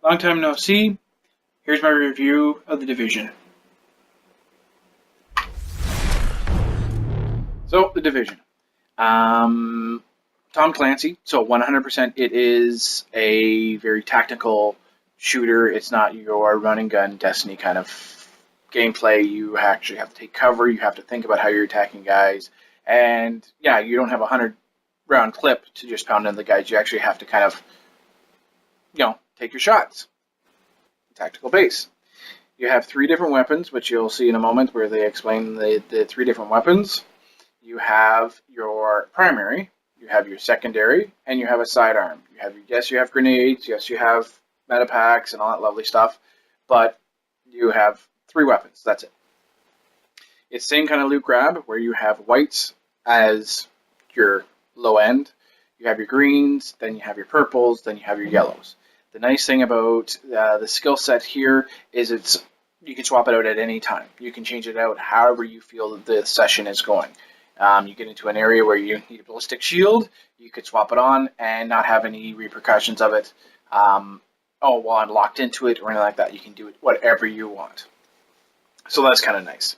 Long time no see. Here's my review of The Division. So, The Division. Tom Clancy. So, 100% it is a very tactical shooter. It's not your run and gun Destiny kind of gameplay. You actually have to take cover. You have to think about how you're attacking guys. And yeah, you don't have a 100-round clip to just pound into the guys. You actually have to kind of, take your shots. Tactical base. You have 3 different weapons, which you'll see in a moment where they explain the 3 different weapons. You have your primary, you have your secondary, and you have a sidearm. You have grenades, yes, you have metapacks and all that lovely stuff, but you have 3 weapons. That's it. It's the same kind of loot grab where you have whites as your low end, you have your greens, then you have your purples, then you have your yellows. The nice thing about the skill set here is you can swap it out at any time. You can change it out however you feel the session is going. You get into an area where you need a ballistic shield, you could swap it on and not have any repercussions of it. I'm locked into it or anything like that. You can do it whatever you want. So that's kind of nice.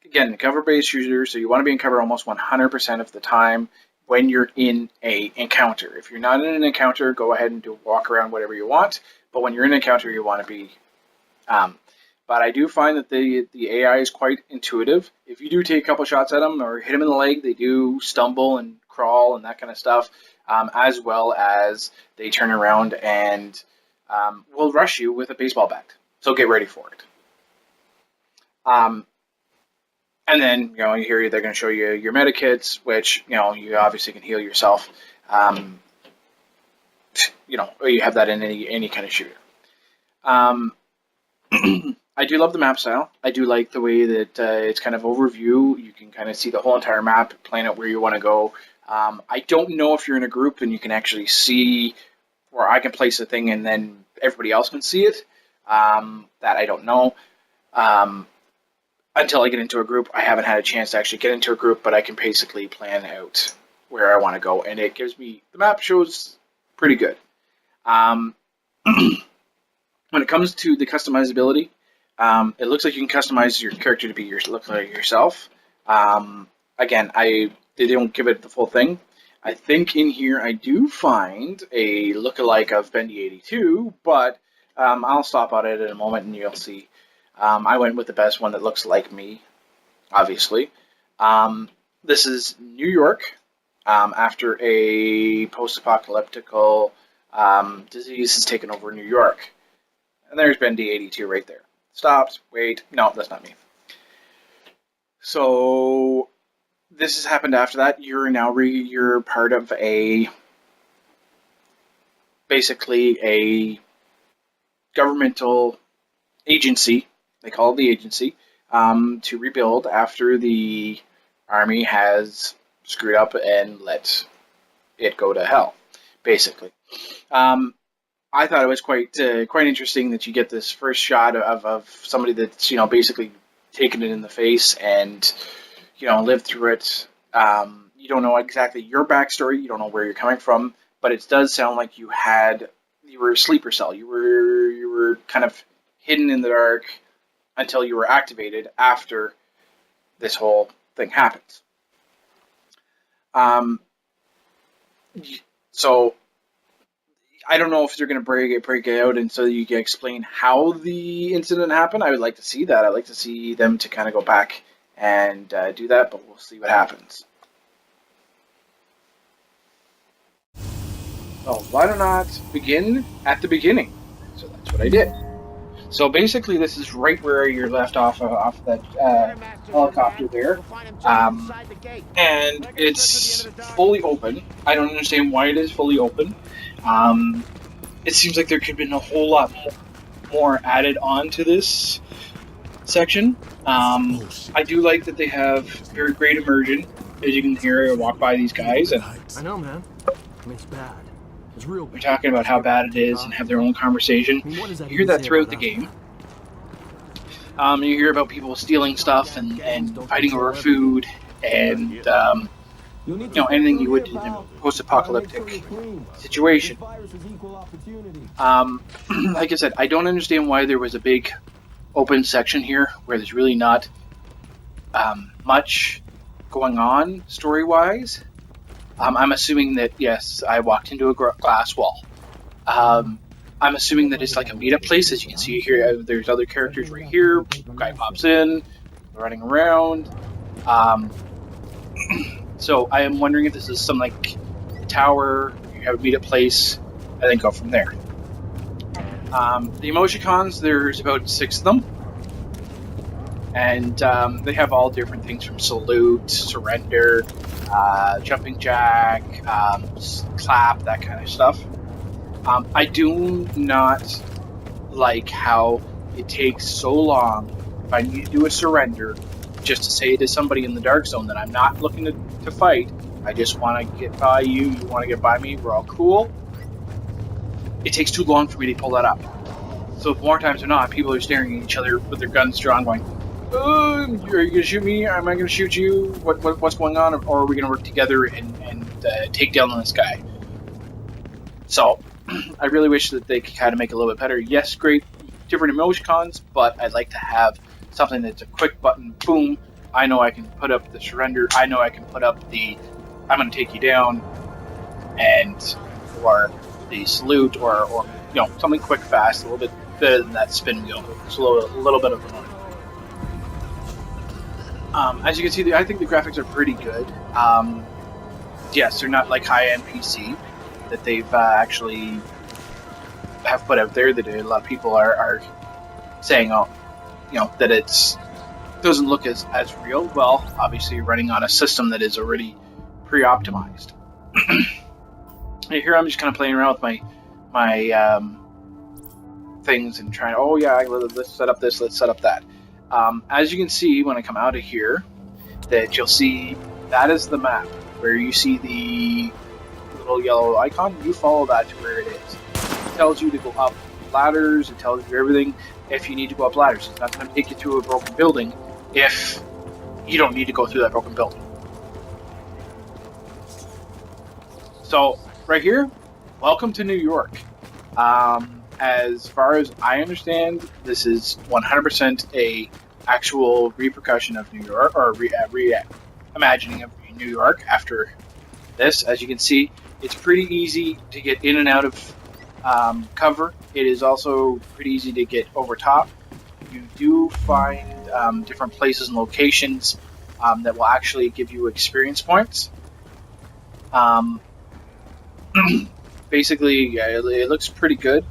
Again, cover-based shooter, so you want to be in cover almost 100% of the time when you're in a encounter. If you're not in an encounter, go ahead and walk around whatever you want. But when you're in an encounter, you want to be. But I do find that the AI is quite intuitive. If you do take a couple shots at them or hit them in the leg, they do stumble and crawl and that kind of stuff, as well as they turn around and will rush you with a baseball bat. So get ready for it. And then, here they're going to show you your medikits, which, you obviously can heal yourself. You have that in any kind of shooter. I do love the map style. I do like the way that it's kind of overview. You can kind of see the whole entire map, plan out where you want to go. I don't know if you're in a group and you can actually see where I can place a thing and then everybody else can see it. That I don't know. Until I get into a group, I haven't had a chance to actually get into a group, but I can basically plan out where I want to go, and it gives me, the map shows pretty good. When it comes to the customizability, it looks like you can customize your character to be look like yourself. Again, they don't give it the full thing. I think in here I do find a lookalike of Bendy82, but I'll stop on it in a moment and you'll see. I went with the best one that looks like me, obviously. This is New York after a post-apocalyptical disease has taken over New York. And there's Bendy82 right there. Stopped. Wait. No, that's not me. So this has happened after that. You're part of basically a governmental agency. They call it the agency, to rebuild after the army has screwed up and let it go to hell, basically. I thought it was quite interesting that you get this first shot of somebody that's basically taken it in the face and lived through it. You don't know exactly your backstory. You don't know where you're coming from, but it does sound like you were a sleeper cell. You were kind of hidden in the dark until you were activated after this whole thing happens. So I don't know if you're going to break it out and so you can explain how the incident happened. I would like to see that. I'd like to see them to kind of go back and do that, but we'll see what happens. So why not begin at the beginning? So that's what I did. So basically, this is right where you're left off of that helicopter there, and it's fully open. I don't understand why it is fully open. It seems like there could have been a whole lot more added on to this section. I do like that they have very great immersion. As you can hear, I walk by these guys, and I know, man. I mean, it's bad. It's real bad. they're talking about how bad it is and have their own conversation. You hear that throughout the game. You hear about people stealing stuff and fighting over food and anything you would in a post-apocalyptic situation. Like I said, I don't understand why there was a big open section here where there's really not much going on story-wise. I'm assuming that, yes, I walked into a glass wall. I'm assuming that it's like a meetup place. As you can see here, there's other characters right here. Guy pops in, running around. So I am wondering if this is some like tower, you have a meetup place, and then go from there. The emoticons, there's about 6 of them. And they have all different things from salute, surrender, jumping jack, clap, that kind of stuff. I do not like how it takes so long if I need to do a surrender just to say to somebody in the dark zone that I'm not looking to fight. I just want to get by you. You want to get by me. We're all cool. It takes too long for me to pull that up. So more times than not, people are staring at each other with their guns drawn going, are you going to shoot me? Am I going to shoot you? What's going on? Or are we going to work together and take down this guy? So I really wish that they could kind of make it a little bit better. Yes, great, different emoticons, but I'd like to have something that's a quick button, boom. I know I can put up the surrender. I know I can put up the I'm going to take you down, and or the salute, or something quick, fast, a little bit better than that spin wheel. It's a little bit of fun. As you can see, I think the graphics are pretty good. Yes, they're not like high-end PC that they've actually have put out there that a lot of people are saying, that it doesn't look as real. Well, obviously running on a system that is already pre-optimized. Here I'm just kind of playing around with my things and trying, let's set up this, let's set up that. As you can see, when I come out of here, that you'll see that is the map where you see the little yellow icon. You follow that to where it is. It tells you to go up ladders. It tells you everything if you need to go up ladders. It's not going to take you through a broken building if you don't need to go through that broken building. So right here, welcome to New York. As far as I understand, this is 100% a actual repercussion of New York, or imagining of New York after this. As you can see, it's pretty easy to get in and out of cover. It is also pretty easy to get over top. You do find different places and locations that will actually give you experience points. Basically, it looks pretty good.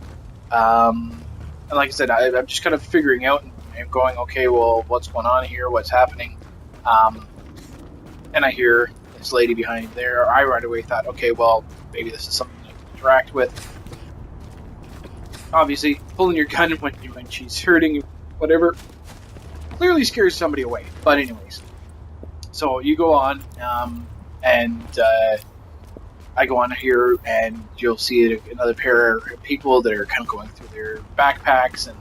And like I said, I'm just kind of figuring out and going, okay, well, what's going on here? What's happening? And I hear this lady behind there. I right away thought, okay, well, maybe this is something I can interact with. Obviously, pulling your gun when she's hurting you, whatever, clearly scares somebody away. But anyways, so you go on, and I go on here, and you'll see another pair of people that are kind of going through their backpacks and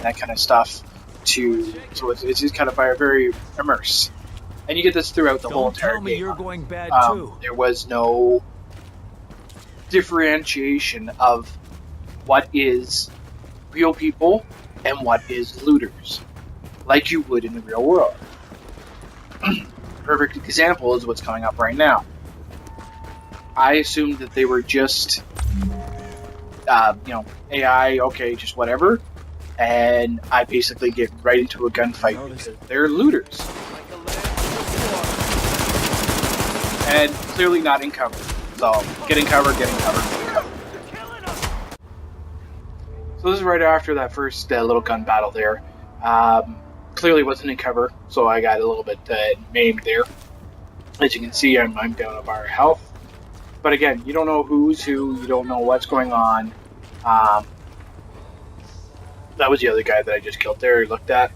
that kind of stuff. So it's just kind of very immerse, and you get this throughout the whole entire game. Don't tell me you're going bad too. There was no differentiation of what is real people and what is looters, like you would in the real world. Perfect example is what's coming up right now. I assumed that they were just, AI, okay, just whatever, and I basically get right into a gunfight because they're looters. And clearly not in cover. So, getting cover. So So this is right after that first little gun battle there. Clearly wasn't in cover, so I got a little bit maimed there. As you can see, I'm down a bar of health. But again, you don't know who's who, you don't know what's going on. That was the other guy that I just killed there, looked at.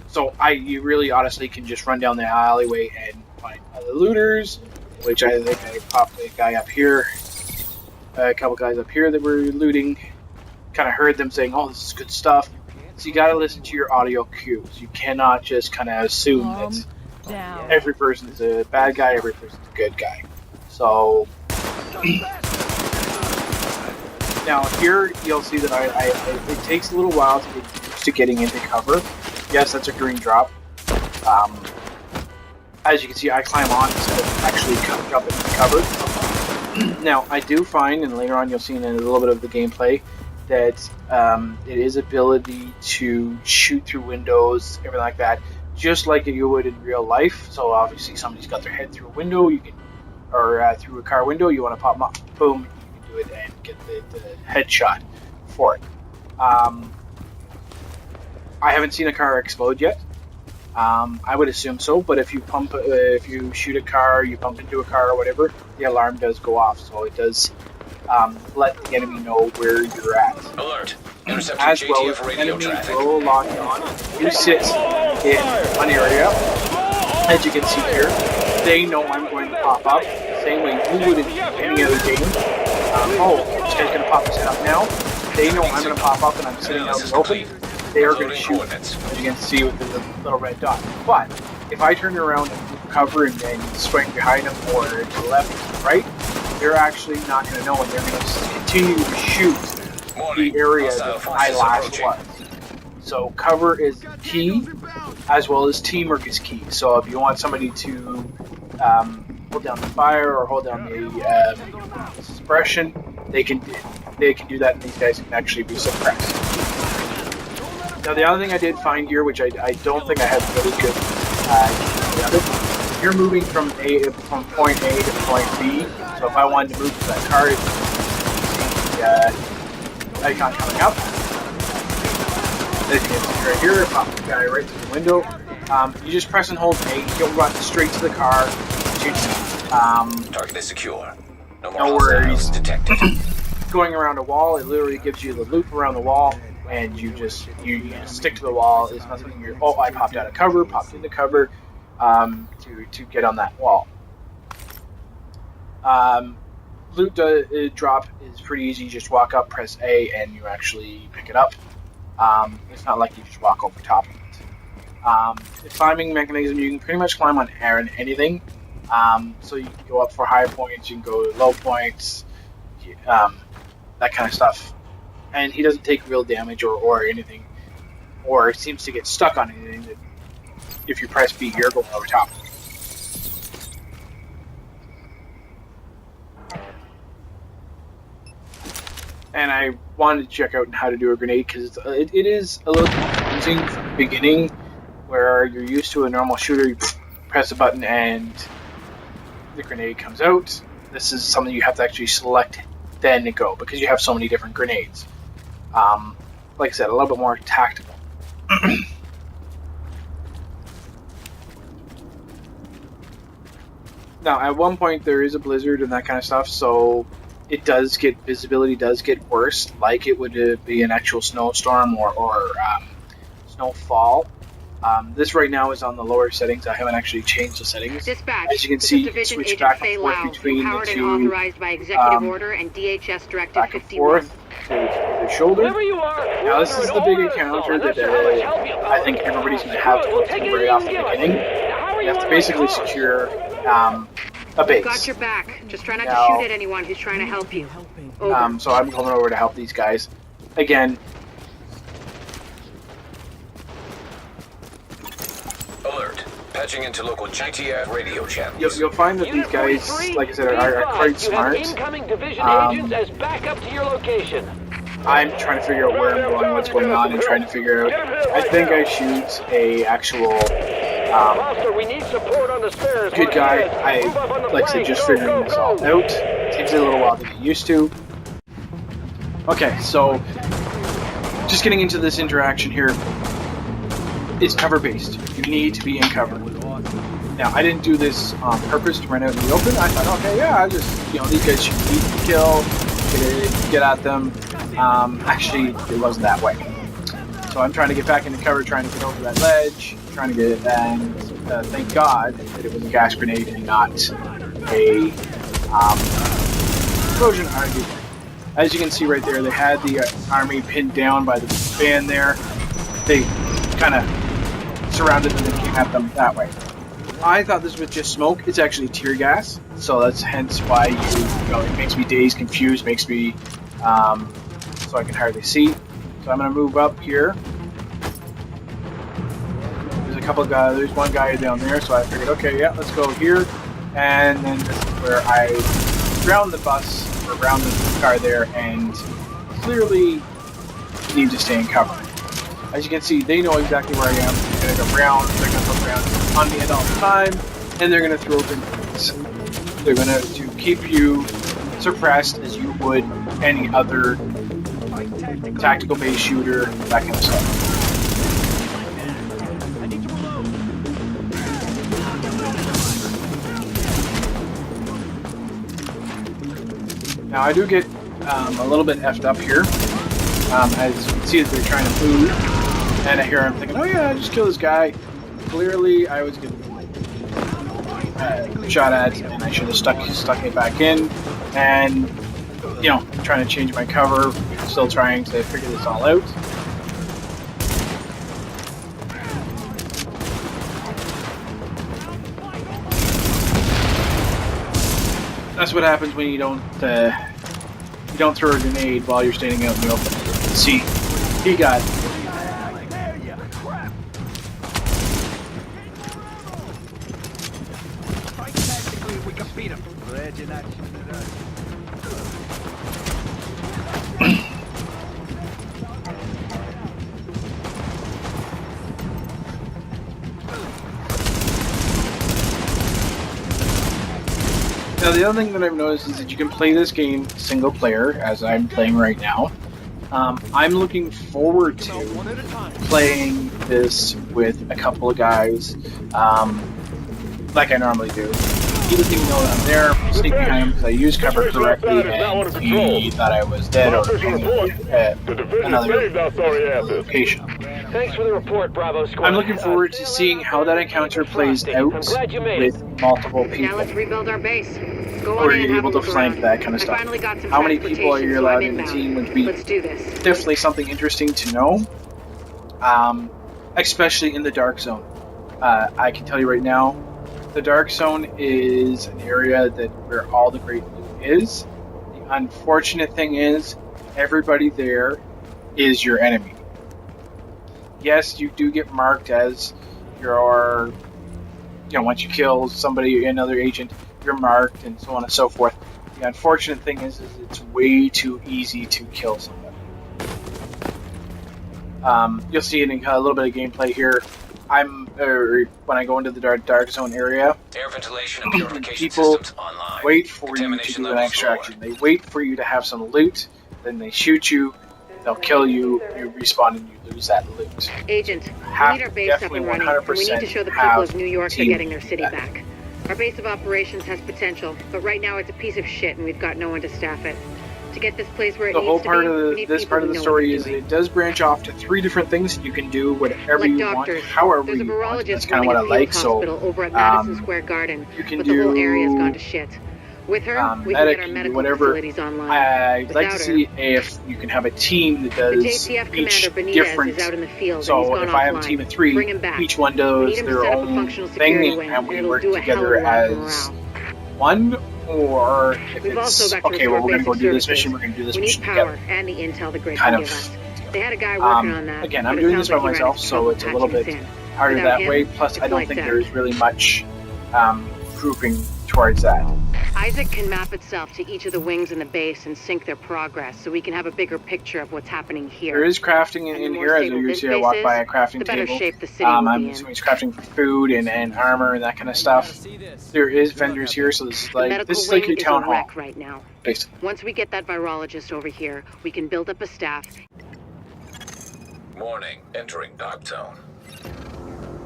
So you really honestly can just run down the alleyway and find other looters, which I think I popped a guy up here, a couple guys up here that were looting. Kind of heard them saying, "Oh, this is good stuff." So you got to listen to your audio cues. You cannot just kind of assume that every person's a bad guy, every person's a good guy. So now here you'll see that it takes a little while to get used to getting into cover. Yes, that's a green drop. As you can see, I climb on instead of actually jumping into cover. Now, I do find, and later on you'll see in a little bit of the gameplay, that it is ability to shoot through windows, everything like that, just like you would in real life. So obviously somebody's got their head through a window, or through a car window, you want to pop them up, boom, you can do it and get the headshot for it. I haven't seen a car explode yet. I would assume so, but if you shoot a car, you bump into a car or whatever, the alarm does go off, so it does let the enemy know where you're at. Alert! As well as the enemy will lock on. You sit in one area, as you can see here. They know I'm going to pop up, same way you would in any other game. This guy's going to pop his head up now. They know I'm going to pop up and I'm sitting out in the open. They are going to shoot, as you can see with the little red dot. But if I turn around and move cover and then swing behind them or to the left or to the right, they're actually not going to know, and they're going to continue to shoot the area that I last was. So cover is key, as well as teamwork is key. So if you want somebody to hold down the fire or hold down the suppression, they can do that, and these guys can actually be suppressed. Now the other thing I did find here, which I don't think I had really good you're moving from point A to point B. So if I wanted to move to that car, you can see the icon coming up. As you can see right here, pop the guy right through the window. You just press and hold A, you'll run straight to the car. Target is secure. No more No worries. detected. Going around a wall, it literally gives you the loop around the wall, and you just stick to the wall. There's nothing in your. Oh, I popped out of cover, popped into cover, to get on that wall. Loot drop is pretty easy. You just walk up, press A, and you actually pick it up. It's not like you just walk over top of it. The climbing mechanism, you can pretty much climb on air and anything. So you can go up for high points, you can go to low points, that kind of stuff. And he doesn't take real damage or anything, or seems to get stuck on anything that if you press B, you're going over top. And I wanted to check out how to do a grenade, because it is a little confusing from the beginning, where you're used to a normal shooter, you press a button and the grenade comes out. This is something you have to actually select then to go, because you have so many different grenades. Like I said, a little bit more tactical. Now, at one point there is a blizzard and that kind of stuff, so visibility does get worse, like it would be an actual snowstorm or snowfall. This right now is on the lower settings. I haven't actually changed the settings. Dispatch. As you can see, you can switch back and forth between the two. Authorized by executive order and DHS Directive back and 51. forth to the shoulder. Now this is the big encounter that I think everybody's going to have to go through right off the beginning. You have to basically secure a base. Got your back. Just try not to shoot at anyone who's trying to help you. So I'm coming over to help these guys. Again. Alert. Patching into local GTF radio channels. You'll find that these guys, like I said, are quite smart. Incoming division agents as backup to your location. I'm trying to figure out where I'm going, what's going on, and trying to figure out. I think I shoot a actual good guy. Like I said, just figuring this all out. Takes a little while to get used to. Okay, so just getting into this interaction here. It's cover based. You need to be in cover. Now, I didn't do this on purpose to run out in the open. I thought, okay, yeah, I just, these guys should be easy to kill, get at them. Actually, it wasn't that way. So I'm trying to get back into cover, trying to get over that ledge, trying to get it, and thank God that it was a gas grenade and not a explosion army. As you can see right there, they had the army pinned down by the fan there. They kind of surrounded them and came at them that way. I thought this was just smoke. It's actually tear gas, so that's hence why it makes me dazed, confused, makes me so I can hardly see. So I'm gonna move up here. There's a couple of guys. There's one guy down there, so I figured, okay, yeah, let's go here, and then this is where I round the bus or round the car there, and clearly need to stay in cover. As you can see, they know exactly where I am. They're going to go around, they're going to look around on me at all the time, and they're going to throw grenades. They're going to keep you suppressed as you would any other tactical base shooter, that kind of stuff. Now I do get a little bit effed up here. As you can see that they're trying to move, and I hear I'm thinking, oh yeah, just kill this guy. Clearly, I was getting shot at, and I should have stuck it back in, and trying to change my cover, still trying to figure this all out. That's what happens when you don't throw a grenade while you're standing out in the open. See, he got it. Now the other thing that I've noticed is that you can play this game single player, as I'm playing right now. I'm looking forward to playing this with a couple of guys, like I normally do. He doesn't even know that I'm there, sneak behind him because I use cover correctly, and he thought I was dead or at another location. Thanks for the report, Bravo Squad. I'm looking forward to seeing how that encounter plays out with multiple people. Now let's rebuild our base. Go Or on are in and you have able a to look flank around. that kind of I stuff? finally got some How many people are you transportation, so allowed I'm in the inbound. team would be Let's do this. definitely something interesting to know, especially in the Dark Zone. I can tell you right now, the Dark Zone is an area where all the great loot is. The unfortunate thing is, everybody there is your enemy. Yes, you do get marked as your, once you kill somebody, another agent, you're marked and so on and so forth. The unfortunate thing is it's way too easy to kill somebody. You'll see it in a little bit of gameplay here. When I go into the dark zone area, Air ventilation and purification people systems online. wait for you to Contamination do an levels extraction. They wait for you to have some loot, then they shoot you, they'll kill you, you respawn and you lose that loot. Agent, we Have need our base up definitely and running, and we need to 100% show the people have of New York they're team getting their city feedback. back. Our base of operations has potential, but right now it's a piece of shit and we've got no one to staff it. To get this place where it The whole needs to part be, we of need this people part who of the know story what is that they're it does branch off to 3 different things. You can do whatever like you doctors. want, however There's a you want. That's virologist kind of running what I a like. field So hospital over at Madison Square Garden, you can but the whole do area's gone to shit. With her, we can medic, get our medical whatever. facilities online. I'd like Without to her, see if you can have a team that the does JTF each commander Benitez different. is out in the field and he's So gone if I have a offline. team of 3, Bring him back. each one We does need him to their set up a own functional security thing, wing, and we it'll work do a hell together of a lot for as morale. one. Or if We've it's also got to okay, well restore we're going to go basic do this services. mission, we're going to do this We need mission power together. and the intel the grid Kind can of give us. They had a guy working on that. Again, but I'm it doing sounds this by like he ran myself, into so trouble it's a little patching bit us in. harder Without that him, way. Plus, I it's don't like think that. there's really much grouping towards that. Isaac can map itself to each of the wings in the base and sync their progress so we can have a bigger picture of what's happening here. There is crafting in here. As you see, I walk by a crafting the better table. shape the city will be I'm in. assuming he's crafting for food and armor and that kind of stuff. There is vendors here, so this is The like medical this is like wing your is town a hall, wreck right now. basically. Once we get that virologist over here, we can build up a staff. Warning, entering dark zone.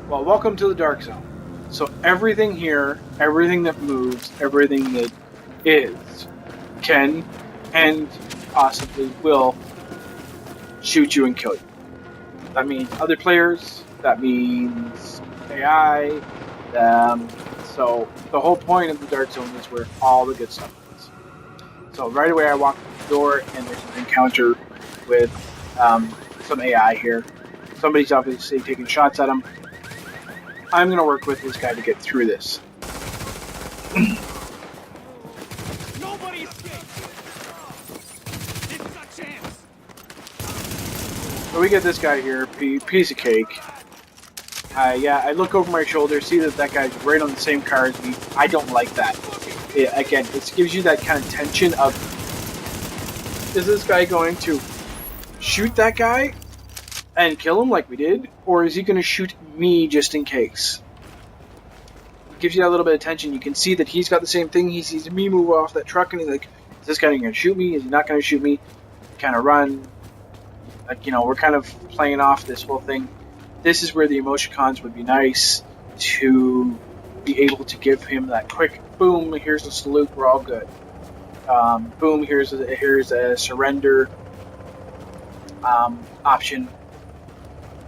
Well, welcome to the Dark Zone. So everything here, everything that moves, everything that is, can, and possibly will shoot you and kill you. That means other players, that means AI. So the whole point of the Dark Zone is where all the good stuff is. So right away I walk through the door and there's an encounter with some AI here. Somebody's obviously taking shots at him. I'm going to work with this guy to get through this. Nobody escaped! This is our chance! So we get this guy here, piece of cake. Yeah, I look over my shoulder, see that guy's right on the same car as me. I don't like that. Again, it gives you that kind of tension of, is this guy going to shoot that guy and kill him like we did, or is he going to shoot me just in case? It gives you that little bit of tension. You can see that he's got the same thing. He sees me move off that truck, and he's like, is this guy going to shoot me? Is he not going to shoot me? Kind of run. Like, you know, we're kind of playing off this whole thing. This is where the emoticons would be nice to be able to give him that quick, boom, here's a salute, we're all good. Boom, here's a surrender option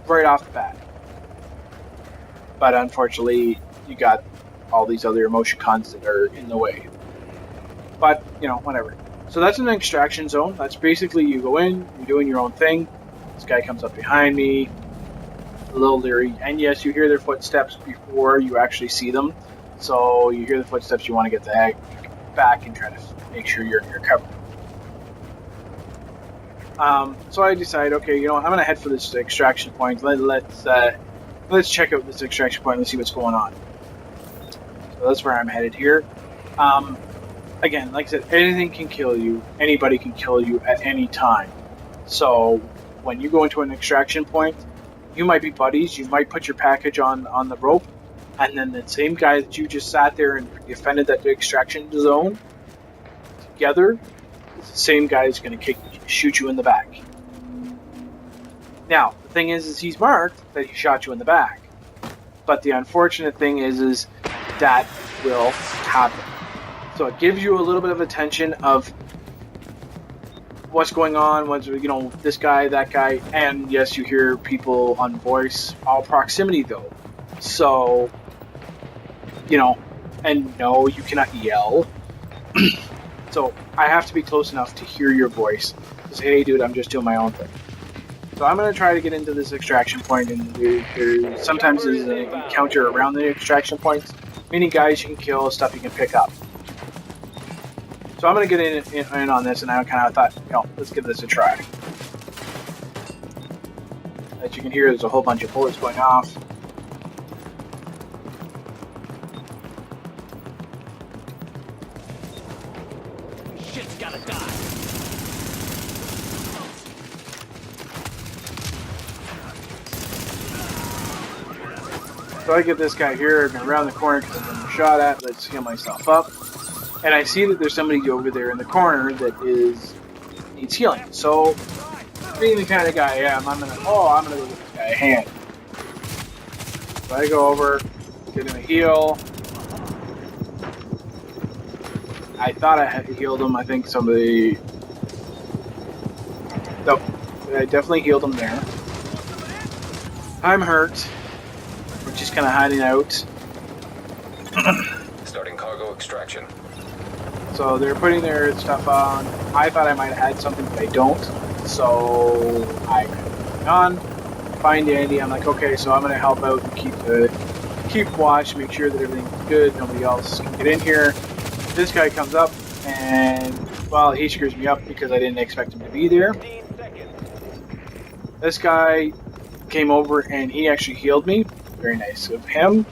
right off the bat. But unfortunately, you got all these other emoticons that are in the way. But, you know, whatever. So that's an extraction zone. That's basically you go in, you're doing your own thing. This guy comes up behind me, a little leery. And yes, you hear their footsteps before you actually see them. So you hear the footsteps, you want to get the heck back and try to make sure you're covered. So I decide, okay, you know, I'm going to head for this extraction point. Let's check out this extraction point and see what's going on. So that's where I'm headed here. Again, like I said, anything can kill you. Anybody can kill you at any time. So when you go into an extraction point, you might be buddies. You might put your package on the rope, and then the same guy that you just sat there and defended that extraction zone together, the same guy is going to shoot you in the back. Now, the thing is he's marked that he shot you in the back. But the unfortunate thing is that will happen. So it gives you a little bit of attention of what's going on, what's, you know, this guy, that guy, and yes, you hear people on voice, all proximity though. So, you know, and no, you cannot yell. So I have to be close enough to hear your voice. Say, hey dude, I'm just doing my own thing. So I'm going to try to get into this extraction point, and there sometimes there's an encounter around the extraction points. Many guys you can kill, stuff you can pick up. So I'm going to get in on this, and I kind of thought, you know, let's give this a try. As you can hear, there's a whole bunch of bullets going off. Shit's gotta die. So I get this guy here and around the corner because I'm being shot at. Let's heal myself up. And I see that there's somebody over there in the corner that needs healing. So, being the kind of guy I am, I'm gonna go give this guy a hand. So I go over, get him a heal. I thought I had healed him. I think somebody. Nope, I definitely healed him there. I'm hurt. We're just kind of hiding out. Starting cargo extraction. So they're putting their stuff on. I thought I might have had something, but I don't. So I moved on. Find Andy. I'm like, okay, so I'm gonna help out and keep watch, make sure that everything's good. Nobody else can get in here. This guy comes up, and well, he screws me up because I didn't expect him to be there. This guy came over and he actually healed me. Very nice of him.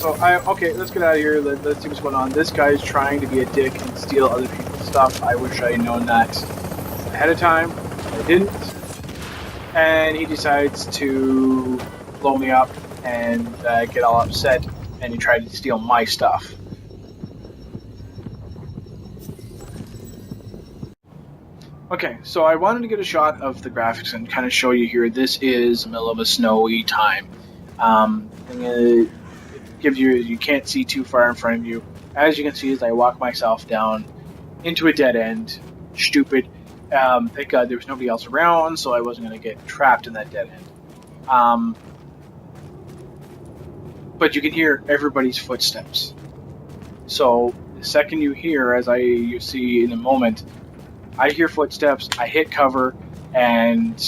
So okay, let's get out of here. Let's see what's going on. This guy's trying to be a dick and steal other people's stuff. I wish I had known that ahead of time. I didn't. And he decides to blow me up and get all upset, and he tried to steal my stuff. Okay, so I wanted to get a shot of the graphics and kind of show you here. This is the middle of a snowy time. I'm gonna give you can't see too far in front of you. As you can see, as I walk myself down into a dead end. Stupid. Thank God there was nobody else around, so I wasn't going to get trapped in that dead end. But you can hear everybody's footsteps. So the second you hear, as you see in a moment, I hear footsteps, I hit cover, and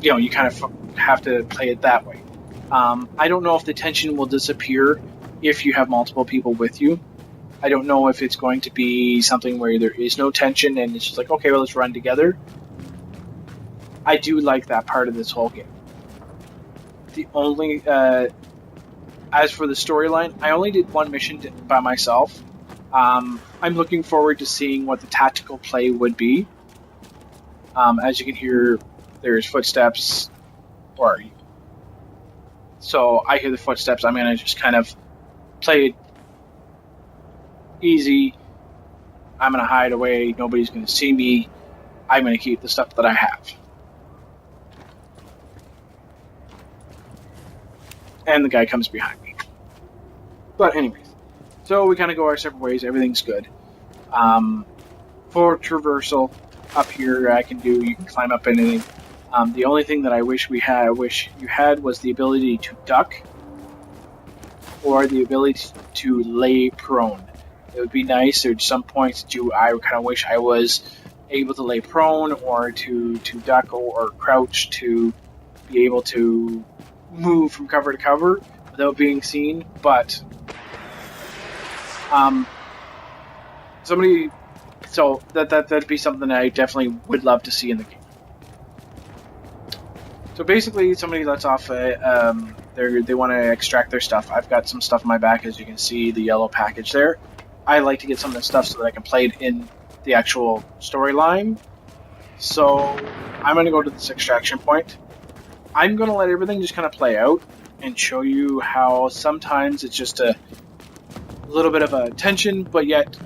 you kind of have to play it that way. I don't know if the tension will disappear if you have multiple people with you. I don't know if it's going to be something where there is no tension and it's just like, okay, well, let's run together. I do like that part of this whole game. The only, as for the storyline, I only did one mission by myself. I'm looking forward to seeing what the tactical play would be. As you can hear, there's footsteps, so I hear the footsteps. I'm going to just kind of play it easy. I'm going to hide away. Nobody's going to see me. I'm going to keep the stuff that I have. And the guy comes behind me. But anyways, so we kind of go our separate ways. Everything's good. For traversal, up here you can climb up anything. The only thing that I wish you had was the ability to duck or the ability to lay prone. It would be nice. At some points, I kind of wish I was able to lay prone or to duck or crouch to be able to move from cover to cover without being seen. But so that'd be something I definitely would love to see in the game. So basically, somebody lets off they want to extract their stuff. I've got some stuff in my back, as you can see, the yellow package there. I like to get some of the stuff so that I can play it in the actual storyline. So I'm going to go to this extraction point. I'm going to let everything just kind of play out and show you how sometimes it's just a little bit of a tension, but yet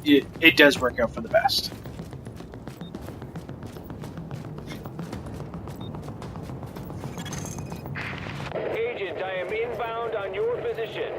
it does work out for the best. Agent, I am inbound on your position.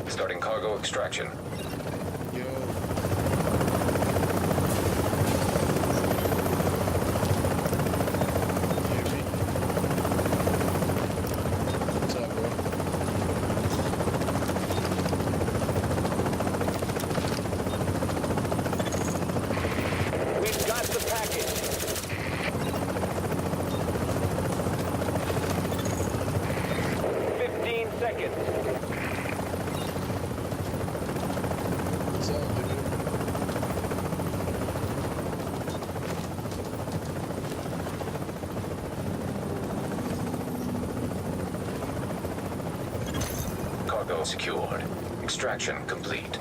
Starting cargo extraction. We've got the package. Seconds. Cargo secured. Extraction complete.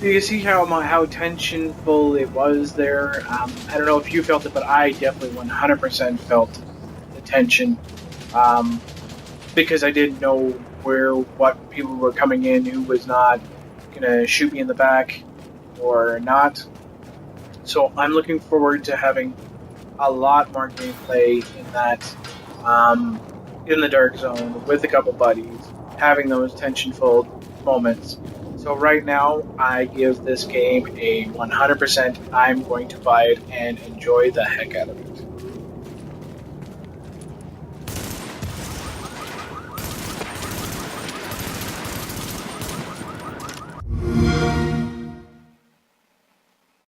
You can see how tensionful it was there. I don't know if you felt it, but I definitely 100% felt the tension because I didn't know what people were coming in, who was not gonna shoot me in the back or not. So I'm looking forward to having a lot more gameplay in that in the dark zone with a couple buddies, having those tension-filled moments. So right now, I give this game a 100%. I'm going to buy it and enjoy the heck out of it.